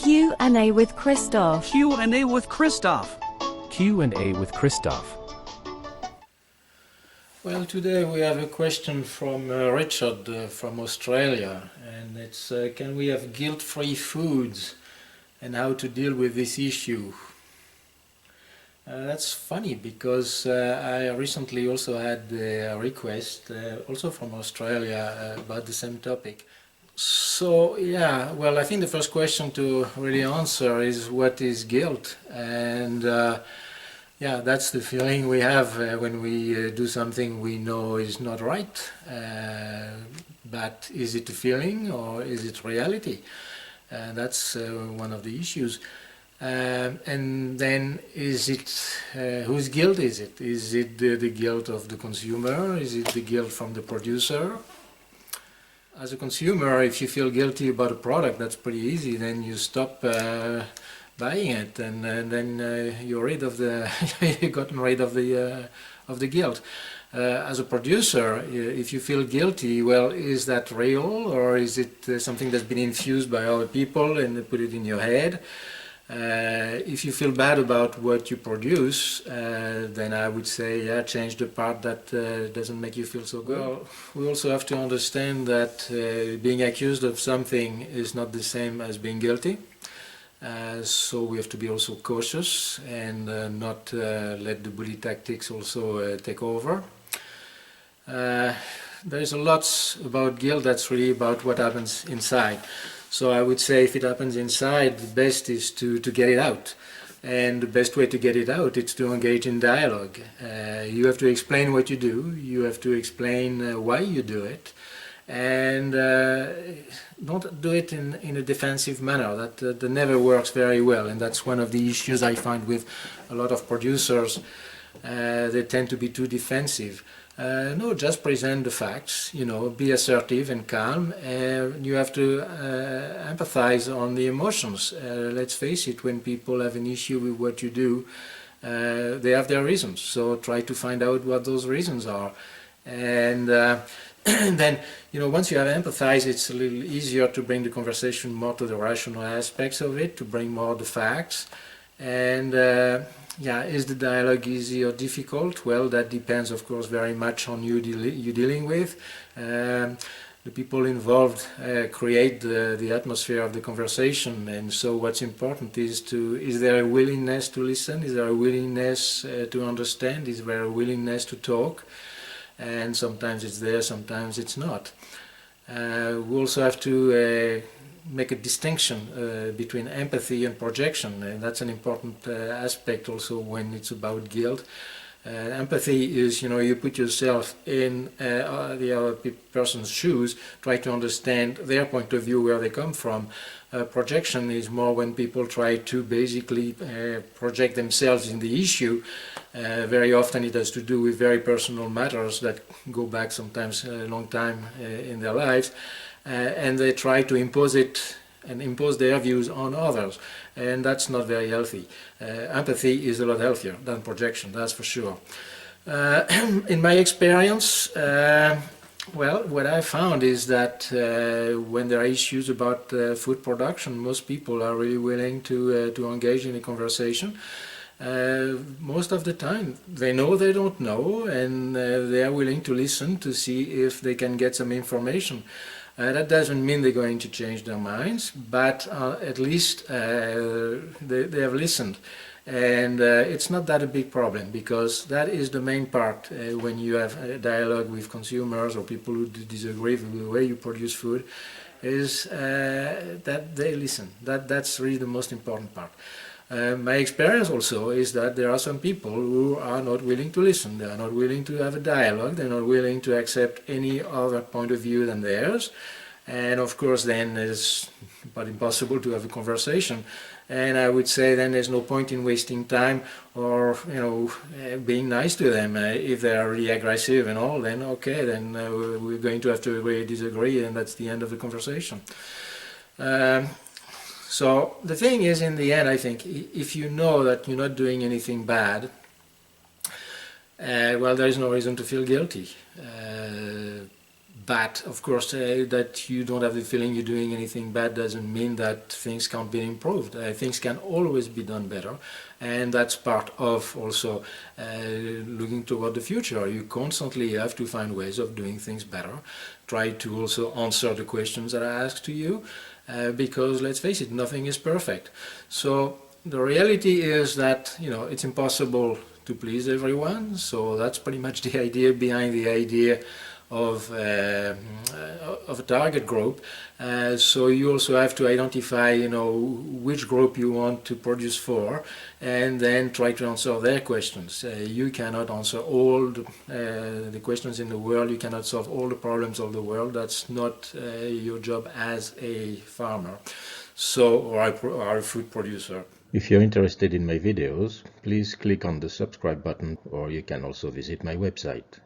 Q&A with Christophe. Q&A with Christophe. Q&A with Christophe. Well, today we have a question from Richard from Australia, and it's can we have guilt-free foods and how to deal with this issue? That's funny because I recently also had a request also from Australia about the same topic. So yeah, well, I think the first question to really answer is what is guilt? And yeah, that's the feeling we have when we do something we know is not right. But is it a feeling or is it reality? That's one of the issues. And then is it, whose guilt is it? Is it the guilt of the consumer? Is it the guilt from the producer? As a consumer, if you feel guilty about a product, that's pretty easy. Then you stop buying it, and then you're rid of the you've gotten rid of the guilt. As a producer, if you feel guilty, well, is that real, or is it something that's been infused by other people and they put it in your head? If you feel bad about what you produce, then I would say, yeah, change the part that doesn't make you feel so good. Well, we also have to understand that being accused of something is not the same as being guilty. So we have to be also cautious and not let the bully tactics also take over. There's a lot about guilt that's really about what happens inside. So I would say if it happens inside, the best is to get it out. And the best way to get it out is to engage in dialogue. You have to explain what you do, you have to explain why you do it, and don't do it in a defensive manner. That never works very well, and that's one of the issues I find with a lot of producers. They tend to be too defensive. No, just present the facts, be assertive and calm. You have to empathize on the emotions. Let's face it, when people have an issue with what you do, they have their reasons. So try to find out what those reasons are. And then, once you have empathized, it's a little easier to bring the conversation more to the rational aspects of it, to bring more the facts. And yeah, is the dialogue easy or difficult? Well, that depends, of course, very much on you dealing with. The people involved create the atmosphere of the conversation, and so what's important is there a willingness to listen? Is there a willingness to understand? Is there a willingness to talk? And sometimes it's there, sometimes it's not. We also have to make a distinction between empathy and projection, and that's an important aspect also when it's about guilt. Empathy is, you put yourself in the other person's shoes, try to understand their point of view, where they come from. Projection is more when people try to basically project themselves in the issue. Very often it has to do with very personal matters that go back sometimes a long time in their lives. And they try to impose it and impose their views on others, and that's not very healthy. Empathy is a lot healthier than projection, that's for sure. In my experience, well, what I found is that when there are issues about food production, most people are really willing to engage in a conversation. Most of the time they know they don't know, and they are willing to listen to see if they can get some information. That doesn't mean they're going to change their minds, but at least they have listened. And it's not that a big problem, because that is the main part when you have a dialogue with consumers or people who disagree with the way you produce food, is that they listen. That's really the most important part. My experience also is that there are some people who are not willing to listen. They are not willing to have a dialogue. They're not willing to accept any other point of view than theirs. And of course then it's but impossible to have a conversation. And I would say then there's no point in wasting time or being nice to them. If they are really aggressive and all, then okay, then we're going to have to really disagree, and that's the end of the conversation. So the thing is, in the end, I think if you know that you're not doing anything bad, well, there is no reason to feel guilty. But of course, that you don't have the feeling you're doing anything bad doesn't mean that things can't be improved. Things can always be done better, and that's part of also looking toward the future. You constantly have to find ways of doing things better. Try to also answer the questions that are asked to you, because let's face it, nothing is perfect. So the reality is that, you know, it's impossible to please everyone. So that's pretty much the idea behind the idea of a target group. So you also have to identify, you know, which group you want to produce for, and then try to answer their questions. You cannot answer all the questions in the world. You cannot solve all the problems of the world. That's not your job as a farmer, or a food producer. If you're interested in my videos, please click on the subscribe button, or you can also visit my website.